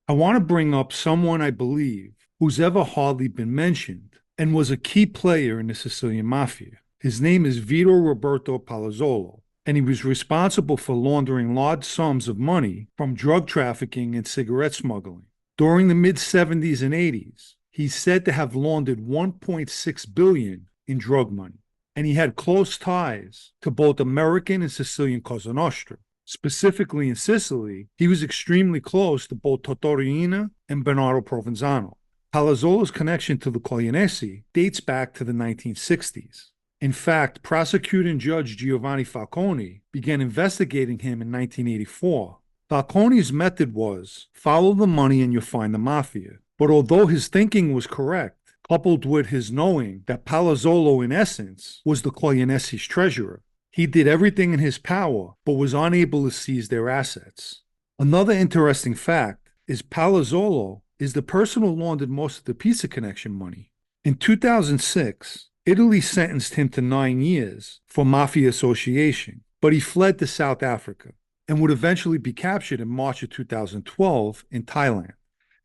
I want to bring up someone I believe who's ever hardly been mentioned and was a key player in the Sicilian mafia. His name is Vito Roberto Palazzolo, and he was responsible for laundering large sums of money from drug trafficking and cigarette smuggling. During the mid 70s and 80s, he's said to have laundered 1.6 billion in drug money, and he had close ties to both American and Sicilian Cosa Nostra. Specifically in Sicily, he was extremely close to both Totorina and Bernardo Provenzano. Palazzolo's connection to the Corleonesi dates back to the 1960s. In fact, prosecuting Judge Giovanni Falcone began investigating him in 1984. Falcone's method was follow the money and you'll find the mafia. But although his thinking was correct, coupled with his knowing that Palazzolo, in essence, was the Corleonesi's treasurer, he did everything in his power, but was unable to seize their assets. Another interesting fact is Palazzolo is the person who laundered most of the Pizza Connection money. In 2006, Italy sentenced him to 9 years for mafia association, but he fled to South Africa and would eventually be captured in March of 2012 in Thailand.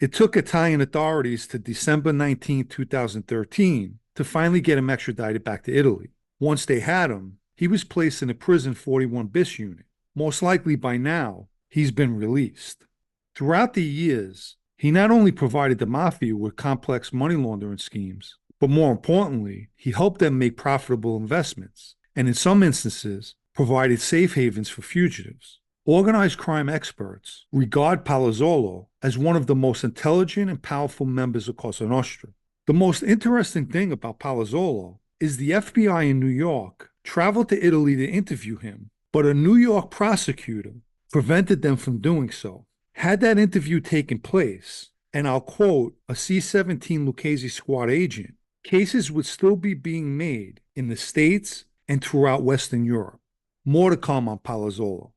It took Italian authorities to December 19, 2013 to finally get him extradited back to Italy. Once they had him, he was placed in a prison 41 bis unit. Most likely by now, he's been released. Throughout the years, he not only provided the mafia with complex money laundering schemes, but more importantly, he helped them make profitable investments, and in some instances, provided safe havens for fugitives. Organized crime experts regard Palazzolo as one of the most intelligent and powerful members of Cosa Nostra. The most interesting thing about Palazzolo is the FBI in New York traveled to Italy to interview him, but a New York prosecutor prevented them from doing so. Had that interview taken place, and I'll quote a C-17 Lucchese squad agent, cases would still be being made in the States and throughout Western Europe. More to come on Palazzolo.